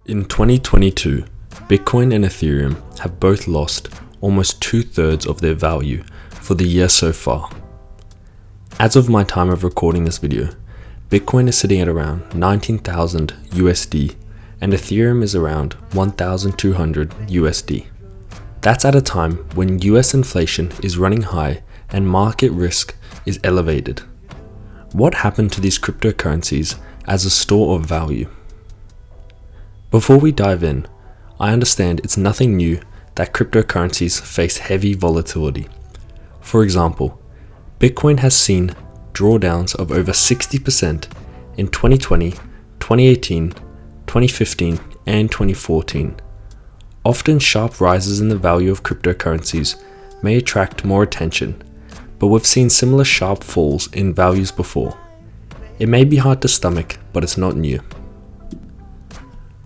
In 2022, Bitcoin and Ethereum have both lost almost 2/3 of their value for the year so far. As of my time of recording this video, Bitcoin is sitting at around 19,000 USD and Ethereum is around 1,200 USD. That's at a time when US inflation is running high and market risk is elevated. What happened to these cryptocurrencies as a store of value? Before we dive in, I understand it's nothing new that cryptocurrencies face heavy volatility. For example, Bitcoin has seen drawdowns of over 60% in 2020, 2018, 2015, and 2014. Often sharp rises in the value of cryptocurrencies may attract more attention, but we've seen similar sharp falls in values before. It may be hard to stomach, but it's not new.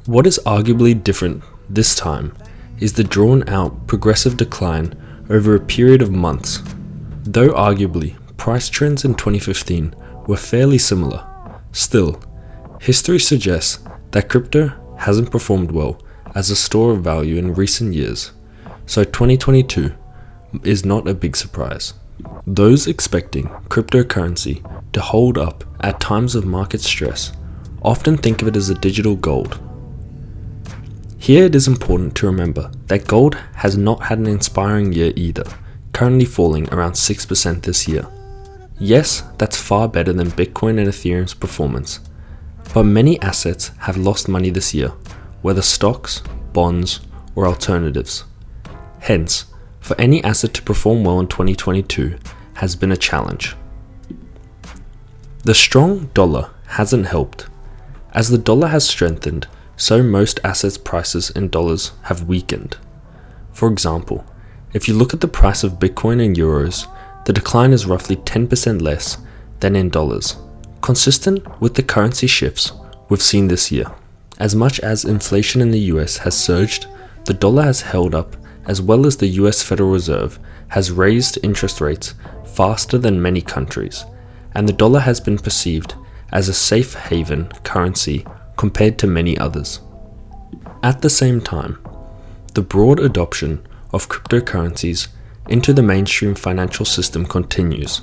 What is arguably different this time is the drawn-out progressive decline over a period of months. Though arguably, price trends in 2015 were fairly similar, still, history suggests that crypto hasn't performed well as a store of value in recent years, so 2022 is not a big surprise. Those expecting cryptocurrency to hold up at times of market stress often think of it as a digital gold. Here it is important to remember that gold has not had an inspiring year either, currently falling around 6% this year. Yes, that's far better than Bitcoin and Ethereum's performance, but many assets have lost money this year, whether stocks, bonds, or alternatives. Hence, for any asset to perform well in 2022 has been a challenge. The strong dollar hasn't helped. As the dollar has strengthened, so most assets prices in dollars have weakened. For example, if you look at the price of Bitcoin in euros, the decline is roughly 10% less than in dollars, consistent with the currency shifts we've seen this year. As much as inflation in the US has surged, the dollar has held up, as well as the US Federal Reserve has raised interest rates faster than many countries, and the dollar has been perceived as a safe haven currency compared to many others. At the same time, the broad adoption of cryptocurrencies into the mainstream financial system continues.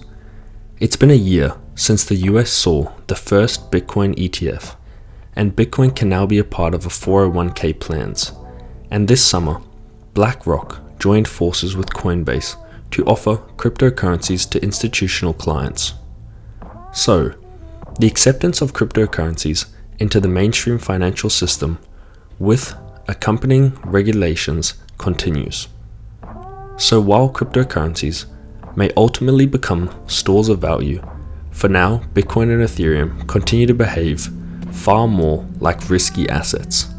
It's been a year since the US saw the first Bitcoin ETF, and Bitcoin can now be a part of a 401k plans. And this summer, BlackRock joined forces with Coinbase to offer cryptocurrencies to institutional clients. So, the acceptance of cryptocurrencies into the mainstream financial system with accompanying regulations continues. So while cryptocurrencies may ultimately become stores of value, for now Bitcoin and Ethereum continue to behave far more like risky assets.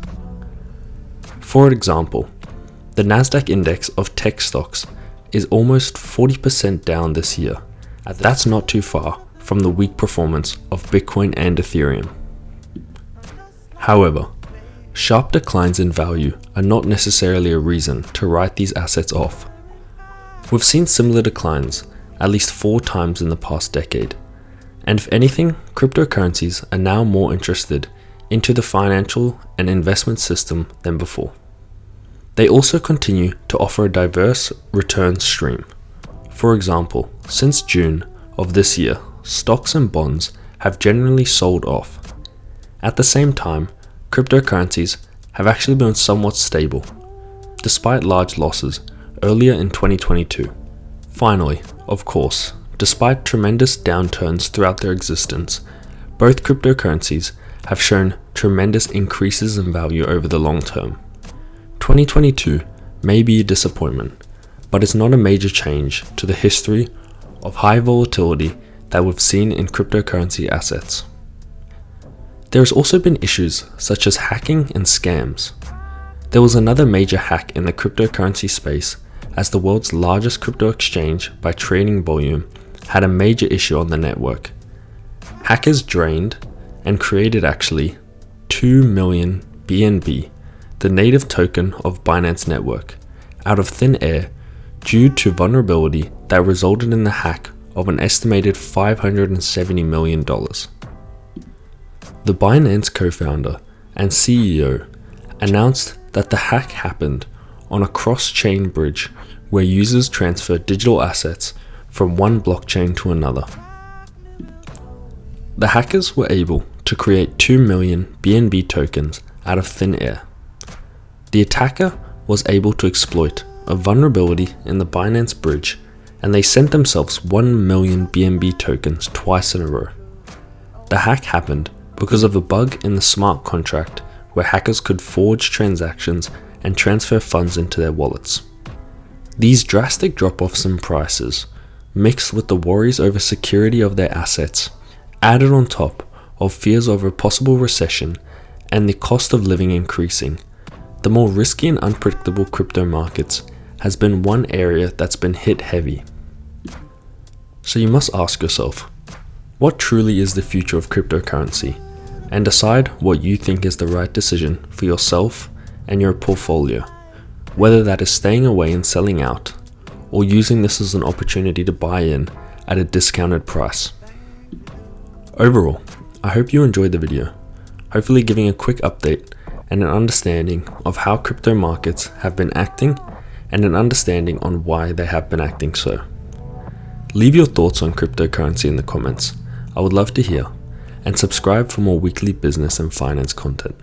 For example, the Nasdaq index of tech stocks is almost 40% down this year. That's not too far from the weak performance of Bitcoin and Ethereum. However, sharp declines in value are not necessarily a reason to write these assets off. We've seen similar declines at least 4 times in the past decade, and if anything, cryptocurrencies are now more interested into the financial and investment system than before. They also continue to offer a diverse return stream. For example, since June of this year, stocks and bonds have generally sold off. At the same time, cryptocurrencies have actually been somewhat stable, despite large losses earlier in 2022. Finally, of course, despite tremendous downturns throughout their existence, both cryptocurrencies have shown tremendous increases in value over the long term. 2022 may be a disappointment, but it's not a major change to the history of high volatility that we've seen in cryptocurrency assets. There has also been issues such as hacking and scams. There was another major hack in the cryptocurrency space as the world's largest crypto exchange by trading volume had a major issue on the network. Hackers drained and created actually 2 million BNB, the native token of Binance Network, out of thin air due to vulnerability that resulted in the hack of an estimated $570 million. The Binance co-founder and CEO announced that the hack happened on a cross-chain bridge where users transfer digital assets from one blockchain to another. The hackers were able to create 2 million BNB tokens out of thin air. The attacker was able to exploit a vulnerability in the Binance bridge, and they sent themselves 1 million BNB tokens twice in a row. The hack happened because of a bug in the smart contract where hackers could forge transactions and transfer funds into their wallets. These drastic drop-offs in prices, mixed with the worries over security of their assets, added on top of fears over a possible recession and the cost of living increasing, the more risky and unpredictable crypto markets has been one area that's been hit heavy. So you must ask yourself, what truly is the future of cryptocurrency? And decide what you think is the right decision for yourself and your portfolio, whether that is staying away and selling out, or using this as an opportunity to buy in at a discounted price. Overall, I hope you enjoyed the video, hopefully giving a quick update and an understanding of how crypto markets have been acting and an understanding on why they have been acting so. Leave your thoughts on cryptocurrency in the comments. I would love to hear, and subscribe for more weekly business and finance content.